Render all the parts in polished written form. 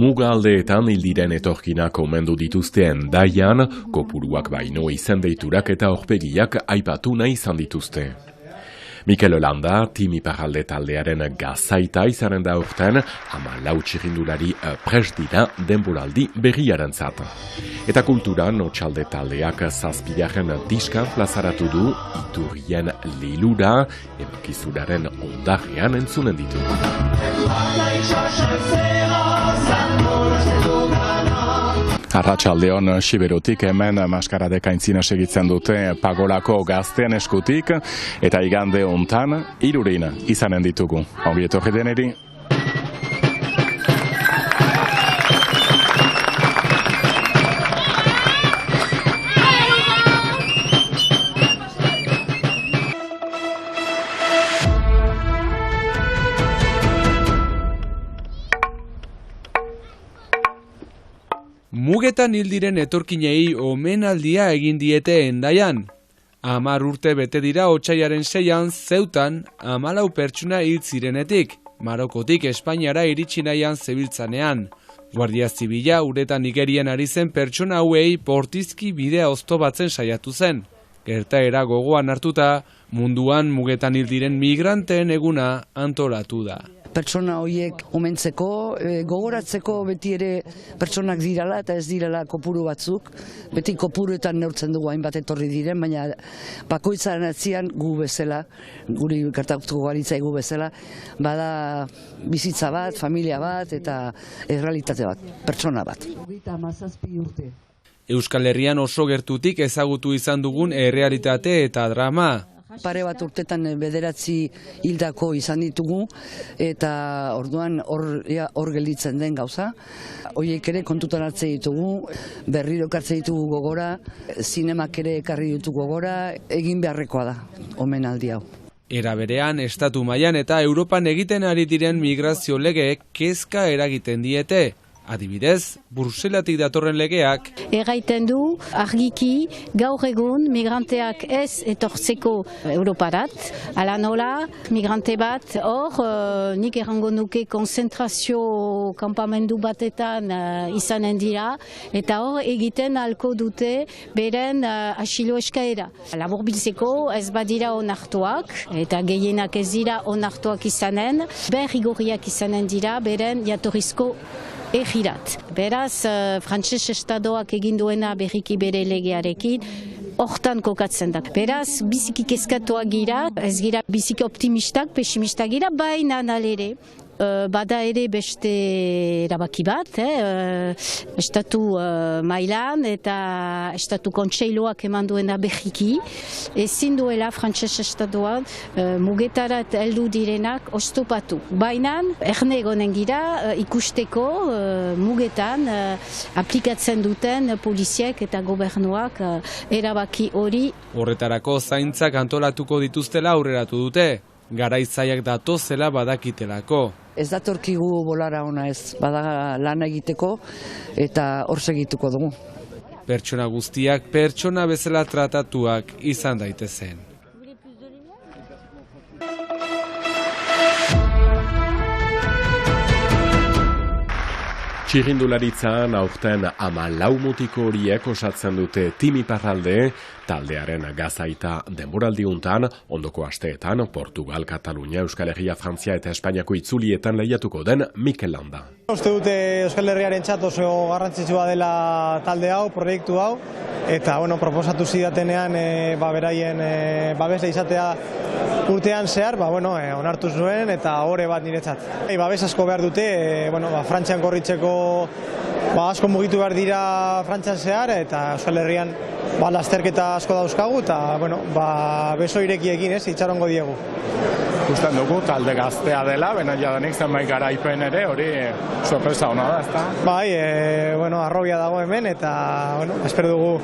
Muga aldeetan hil diren etorkinak omendu dituzten Daian, kopuruak baino izen deiturak eta aurpegiak aipatu nahi izan dituzte. Mikel Landa, Tim Iparralde taldearen gazaita izanen da urten, 14 txirrindulari prest dira denboraldi berriarentzat. Eta kulturan Otxalde taldeak 7. diskan plazaratu du Iturrien Lilura, emakizunaren ondarrean entzunen ditu. Arratsaldeon Siberutik hemen maskaradeka aintzina segitzen dute Pagolako gazteen eskutik eta igande hontan Irurin izanen ditugu. Ongi etorri deneri. Mugetan hil diren etorkinei omenaldia egin diete Hendaian. 10 urte bete dira otsailaren 6an Zeutan 14 pertsona hil zirenetik, Marokotik Espainiara iritsi nahian zebiltzanean. Guardia Zibila uretan igerien ari zen pertsona hauei bortizki bidea oztopatzen saiatu zen. Gertaera gogoan hartuta, munduan mugetan hil diren migranteen eguna antolatu da. Pertsona horiek omentzeko, gogoratzeko beti ere pertsonak dirala eta ez direla kopuru batzuk. Beti kopuruetan neurtzen dugu hainbat etorri diren, baina bakoitzaren atzian gu bezala, guri gertatuko garitza gu bezala, bada bizitza bat, familia bat eta errealitate bat, pertsona bat. Euskal Herrian oso gertutik ezagutu izan dugun errealitate eta drama. Pare bat urtetan 9 hildako izan ditugu eta orduan hor gelditzen den gauza. Horiek ere kontutan hartzen ditugu, berriro ekartzen ditugu gogora, zinemak ere ekarri ditugu gogora, egin beharrekoa da omenaldi hau. Era berean, estatu mailan eta Europan egiten ari diren migrazio legeek kezka eragiten diete. Adibidez, Bruselatik datorren legeak erraiten du argiki gaur egun migranteak ez etortzeko Europarat, ala nola migrante bat hor nik errango nuke konzentrazio kanpamendu batetan izanen dira eta hor egiten ahalko dute beren asilo eskaera. Laburbiltzeko ez badira onartuak eta gehienak ez dira onartuak izanen, berrigorriak izanen dira beren jatorrizko egirat. Beraz, frantses estadoak egin duena berriki bere legearekin, hortan kokatzen da. Beraz, biziki kezkatuak gira, ez gira biziki optimistak, pesimistak gira, baina nalere. Bada ere beste erabaki bat, estatu mailan eta estatu kontseiloak eman duena berriki. Ezin duela frantses estatuan mugetarat heldu direnak oztopatu. Baina, erne egonen gira ikusteko mugetan aplikatzen duten poliziek eta gobernuak erabaki hori. Horretarako zaintzak antolatuko dituztela aurreratu dute. Garaitzaiak datozela badakitelako. Ez datorkigu bolara ona ez, bada lan egiteko eta hor segituko dugu. Pertsona guztiak pertsona bezala tratatuak izan daitezen. Txirrindularitzan aurten 14 mutiko horiek osatzen dute Tim Iparralde, taldearen gazaita denboraldi untan, ondoko asteetan Portugal, Katalunia, Euskal Herria, Frantzia eta Espainiako itzulietan lehiatuko den Mikel Landa. Uste dute Euskal Herriarentzat oso garrantzitsua dela talde hau, proiektu hau, eta proposatu zidatenean beraien babesle izatea urtean zehar, onartu zuen eta ohore bat niretzat. Babes asko behar dute, Frantzian korritzeko asko mugitu behar dira Frantzian zehar eta Euskal Herrian lasterketa asko dauzkagu eta beso irekiekin itxarongo diegu. Ikusten dugu talde gaztea dela, baina jadanik zenbait garaipen ere, hori sorpresa ona da, ezta? Bai, arrobia dago hemen eta espero dugu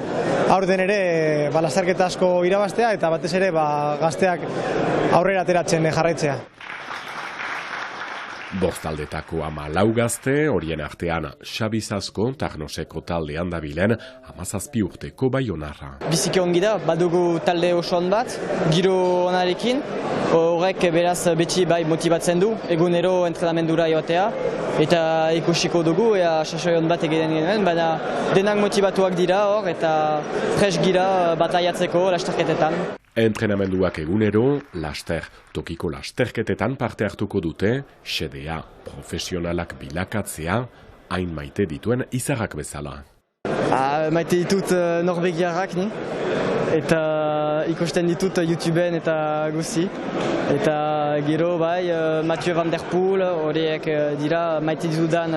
aurten ere lasterketa asko irabaztea eta batez ere gazteak aurrera ateratzen jarraitzea. Bostaldetako 14 gazte, horien artean Xabi Zasko, Tarnoseko taldean dabilen 17 urteko baionarra. Biziki ongi da, badugu talde oso on bat, giro onarekin, horrek beraz beti bai motibatzen du, egunero entrenamendura joatea, eta ikusiko dugu, ea sasoi on bat egiten genuen, baina denak motibatuak dira hor, eta fresh gira bataiatzeko lasterketetan. Entrenamenduak egunero, tokiko lasterketetan parte hartuko dute, xedea, profesionalak bilakatzea, hain maite dituen izarrak bezala. Maite ditut norbegiarrak, ni? Eta ikusten ditut YouTubeen eta guzi. Eta gero bai, Mathieu Van Der Poel, horiek dira maite ditudan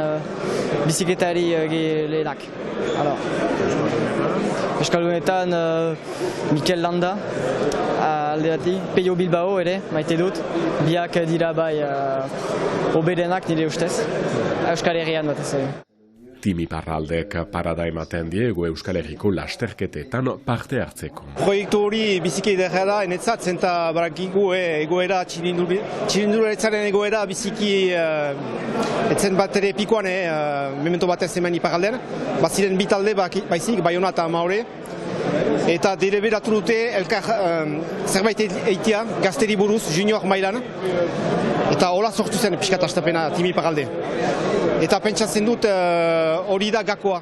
bizikletari lehenak. Euskaldunetan Mikel Landa, aldeati, Peio Bilbao ere, maite dut. Biak dira bai oberenak nire ustez, Euskal Herrian batez ere. Timi Parraldek parada ematen diegu Euskal Herriko lasterketetan parte hartzeko. Proiektu hori biziki ederra da, enetzat, zenta barakigu egoera, txilinduraretzaren egoera biziki etzen bat ere pikoan, memento batez hemen Iparralden. Baziren bi talde baizik, Baiona eta Maore. Eta deliberatu dute elkar zerbait eitia gazteri buruz junior mailan. Eta hola sortu zen pixkat astapena Timi Parralde. Eta pentsatzen dut hori da gakoa.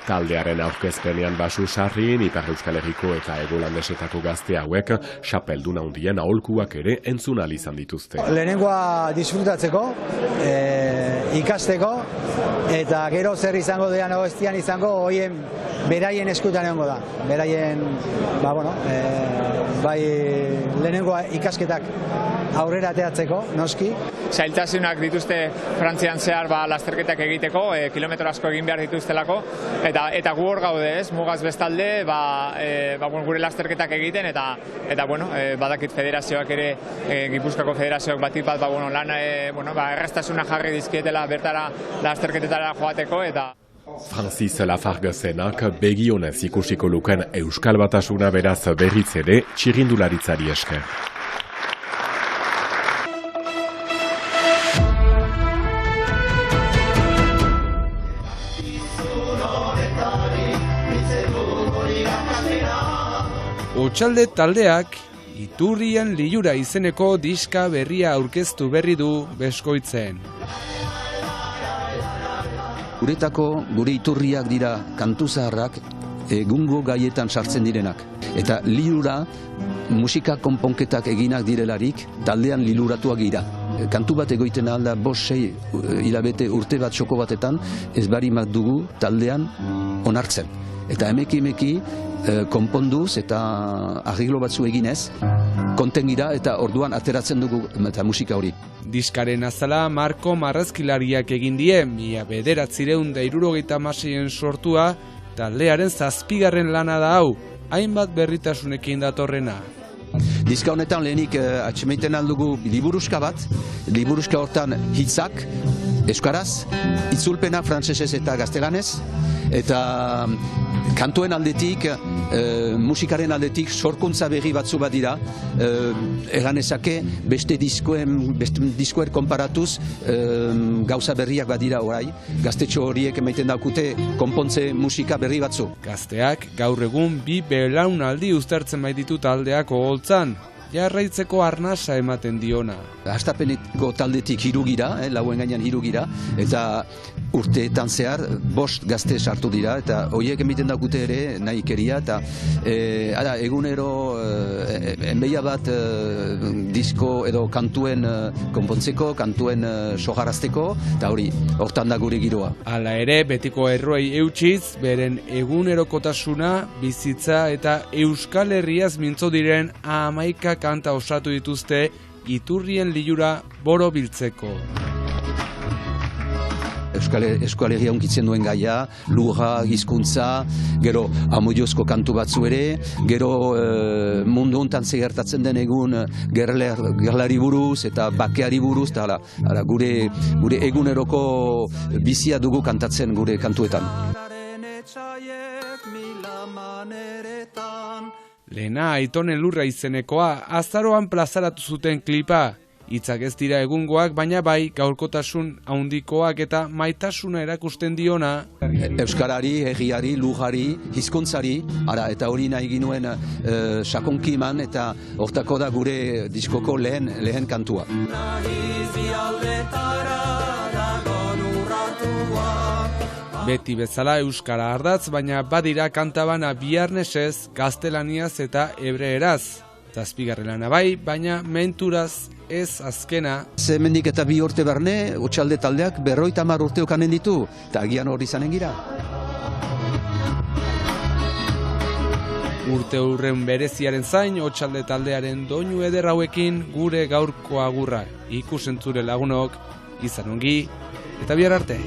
Taldearen aurkezpenean Basu Sarrin, Ipar Euskal Herriko eta Hegolandesetako gazte hauek xapeldun handien aholkuak ere entzun ahal izan dituzte. Lehenengoa disfrutatzeko, ikasteko, eta gero zer izango dean oestian izango, hoien beraien eskutan egongo da. Beraien, bai lehenengoa ikasketak aurrera ateatzeko, noski. Zailtasunak dituzte Frantzian zehar lasterketak egiteko, kilometro asko egin behar dituztelako, eta gu hor gaude, ez, mugaz bestalde, gure lasterketak egiten, eta badakit federazioak ere, Gipuzkoako federazioak batik bat, erraztasuna jarri dizkietela bertara lasterketetara joateko, eta... Francis Lafargezenak begionez ikusiko luken Euskal Batasuna beraz berriz ere txirrindularitzari esker. Otxalde taldeak Iturrien Lilura izeneko diska berria aurkeztu berri du Beskoitzen. Guretako gure iturriak dira kantu zaharrak egungo gaietan sartzen direnak. Eta Lilura musika konponketak eginak direlarik taldean liluratuak gira. Kantu bat egoiten alda 5-6 hilabete urte bat txoko batetan ez barimak dugu taldean onartzen. Eta emeki konponduz eta arreglo batzu eginez, konten gira eta orduan ateratzen dugu eta musika hori. Diskaren azala Marko Marrazkilariak egin die, 1976 sortua, taldearen 7. lana da hau, hainbat berritasunekin datorrena. Diska honetan lehenik atxemaiten aldugu liburuska bat, liburuska hortan hitzak, euskaraz, itzulpena frantsesez eta gaztelanez, eta kantuen aldetik, musikaren aldetik sorkuntza berri batzu bat dira, eganezake beste diskoer konparatuz gauza berriak bat dira orai, gaztetxo horiek emaiten daukute konpontze musika berri batzu. Gazteak gaur egun 2 belaunaldi uztartzen baititu taldeak oholtzan, jarraitzeko arnasa ematen diona. Hastapeneko taldetik 3 gira, lauen gainean 3 gira, eta urteetan zehar 5 gazte sartu dira, eta horiek emiten daukute ere nahi keria, eta egunero enbeia bat disko edo kantuen konpontzeko, kantuen sogarazteko, eta hori, hortan da gure giroa. Hala ere, betiko erroei eutsiz, beren egunerokotasuna, bizitza eta Euskal Herriaz mintzo diren 11 kanta osatu dituzte Iturrien Lilura borobiltzeko. Euskal Herria hunkitzen duen gaia, lurra, hizkuntza, gero amoiozko kantu batzu ere, gero mundu hontan gertatzen den egun gerlari buruz eta bakeari buruz, eta gure eguneroko bizia dugu kantatzen gure kantuetan. Lehena Aitonen Lurra izenekoa azaroan plazaratu zuten klipa, Hitzak ez dira egungoak, baina bai gaurkotasun handikoak eta maitasuna erakusten diona. Euskarari, egiari, lujari, hizkuntzari, eta hori nahi ginuen sakonki eman eta hortako da gure diskoko lehen kantua. Beti bezala euskara ardatz, baina badira kantabana biarnesez, gaztelaniaz eta hebreeraz. Zazpigarren bai, baina menturaz ez azkena. Hemendik eta 2 urte barne, Otxalde taldeak 50 urte okanen ditu, eta agian hori izanen gira. Urte hurren bereziaren zain, Otxalde taldearen doinu eder hauekin gure gaurko agurra. Ikusentzure lagunok, izan ongi, eta bihar arte.